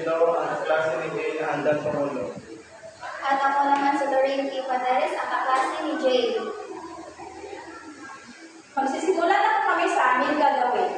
Shelo, ang klase ni Jay na handang tumulong. At ako naman si Lorraine T. Paderes, ang kaklase ni Jay. Magsisimula na po kami sa aming gagawin.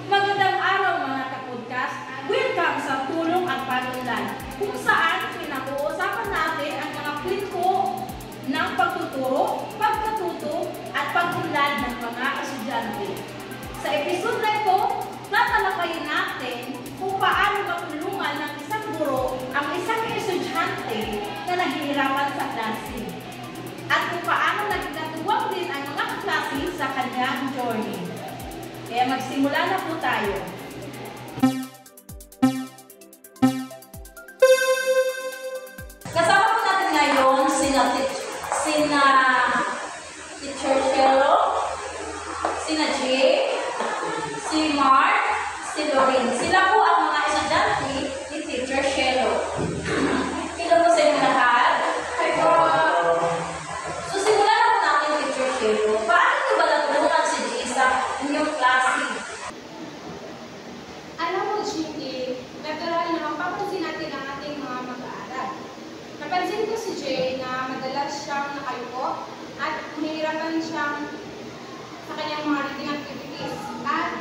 Magandang araw mga kapodcast. Welcome sa Tulong at Panunlan, kung saan pinag-uusapan natin ang mga kwento ng pagtuturo, pagkatuto at pag-unlad ng mga estudyante. Sa episode na ito, tatalakayin natin kung paano matulungan ng isang guro ang isang estudyante na naghihirapan sa klase at kung paano nagkatuwang din ang mga kaklase sa kanyang journey. Kaya magsimula na po tayo. Kasama po natin ngayon sina Teacher Shelo, sina Jay, si Mark, si Lorraine. Sila po ang mga estudyante ni Teacher Shelo. Hello po sa inyo lahat. Hi po. So simulan na po natin Teacher Shelo. Paano nyo ba natulungan si Jay sa inyong klase? Alam mo, Jinky, natural na mapapansin natin ang ating mga mag-aaral. Napansin ko si Jay na madalas siyang nakayuko at mahirapan siyang sa kanyang mga reading activities. At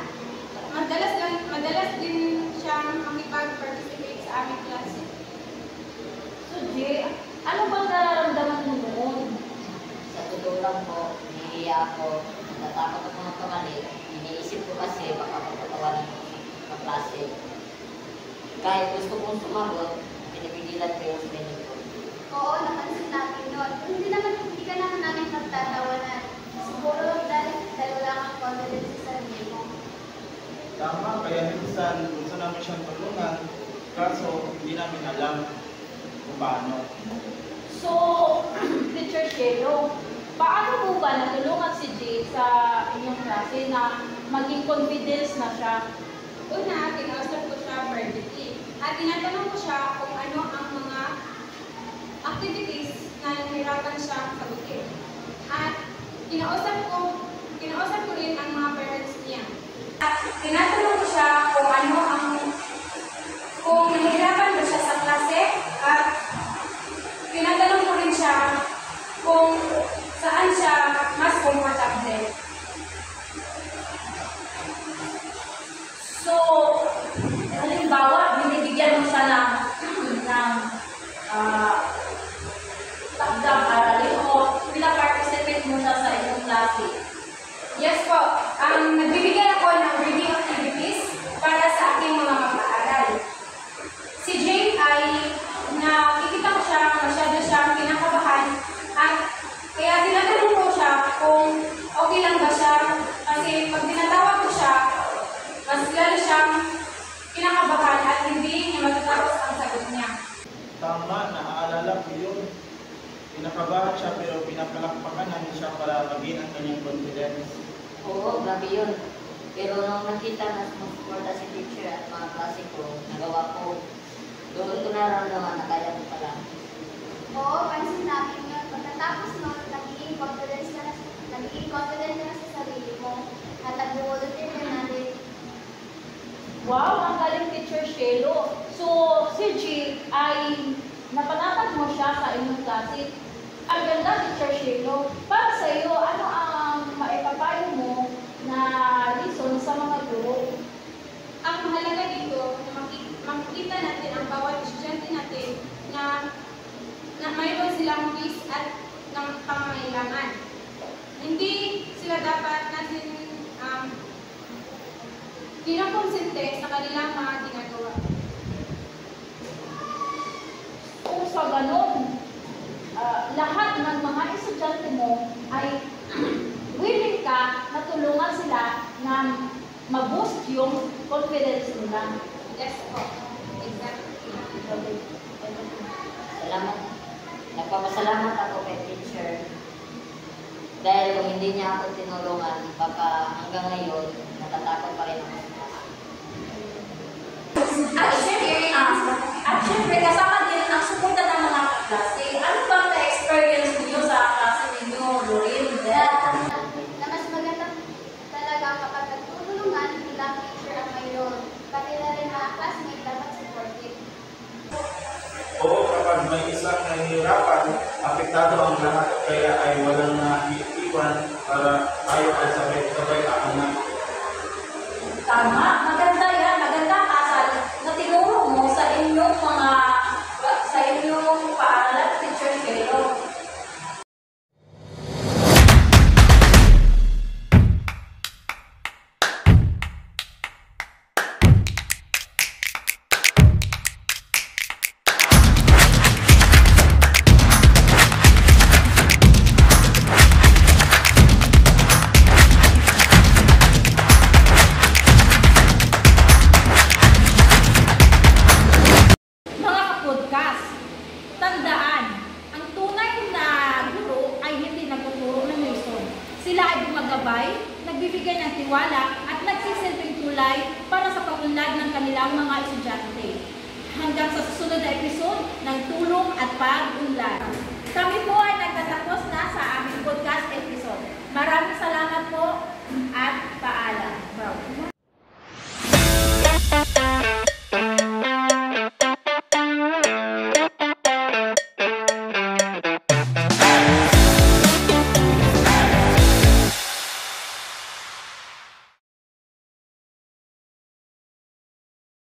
madalas din siyang makipag-participate sa aming klase. So Jay, ano bang nararamdaman mo noon? Sa totoo lang po, nahihiya ako, natatakot ako magkamali. Iniisip ko kasi baka magpatawanan ko sa klase. Kahit gusto kong sumagot, pinipigilan ko yung sarili ko. Oo, napansin natin yun. Hindi ka naman namin pagtatawanan. Siguro dahil wala kang confidence sa sarili mo. Tama, kaya minsan gusto namin siyang tulungan, kaso hindi namin alam kung paano. So, Teacher Shelo, paano po ba natulungan si Jay sa inyong klase na maging confidence na siya? Una, kinausap ko siya privately. At tinatanong ko siya kung ano ang mga activities na nahirapan siyang sagutin. At kinausap ko rin ang mga parents niya. At tinatanong ko siya kung nahihirapan ba siya sa klase. At tinatanong ko rin siya kung saan siya mas comfortable. So, halimbawa, binibigyan mo siya ng takdang aralin o pinaparticipate mo siya sa inyong klase. Yes po, nagbibigay ako ng reading activities para sa aking mga mag-aaral. Si Jay ay nakikita ko siya, masyado siyang kinakabahan at kaya tinatanong ko siya kung okay lang ba siya kasi pag tinatawag ko siya, mas lalo siyang kinakabahan at hindi niya matatapos ang sagot niya. Tama, naaalala ko yun. Pinakabahan siya pero pinapalakpakan namin siya para maging ang kanyang confidence. Oo, grabe yun. Pero nung nakita na sumusuporta si teacher at mga klase ko, nagawa ko, doon ko nararamdaman na kaya ko pala. Oo, pansin namin yun. Pagkatapos nun, nagiging confident ka na sa sarili mo. At nag-volunteer ka natin. Wow, ang galing Teacher Shelo. So, si Jay ay napanatag mo siya sa inyong klase. Ang ganda, Teacher Shelo. Para sa iyo, ano ang maipapayo mo na reason sa mga guro? Ang mahalaga dito, makikita natin ang bawat estudyante natin na mayroon silang wish at ng pangangailangan. Hindi sila dapat natin kinakonsente sa kanilang mga ginagawa. Kung sa ganon, lahat ng mga estudyante mo ay willing ka na tulungan sila na mag-boost yung confidence nila. Yes po. Exactly. Salamat. Nagpapasalamat ako kay teacher. Dahil kung hindi niya ako tinulungan, baka hanggang ngayon, natatakot pa rin ako. At syempre, kasama din ang suporta ng mga kaklase. Ano bang na-experience niyo sa klase ninyo, Lorin? Na mas maganda talaga kapag nagtutulungan bilang teacher ang mayroon. Pati na rin mga classmate dapat supportive. Oo, kapag may isang nahihirapan, apektado ang lahat, kaya ay walang naiiwan para tayo ay sabay-sabay aangat. Tama, maganda yan. Maganda asal na tinuro mo sa inyong paaralan, Teacher Shelo. Mga kapodcast, tandaan, ang tunay na guro ay hindi nagtuturo ng lesson. Sila ay gumagabay, nagbibigay ng tiwala at nagsisilbing tulay para sa pag-unlad ng kanilang mga estudyante. Hanggang sa susunod na episode ng Tulong at Pag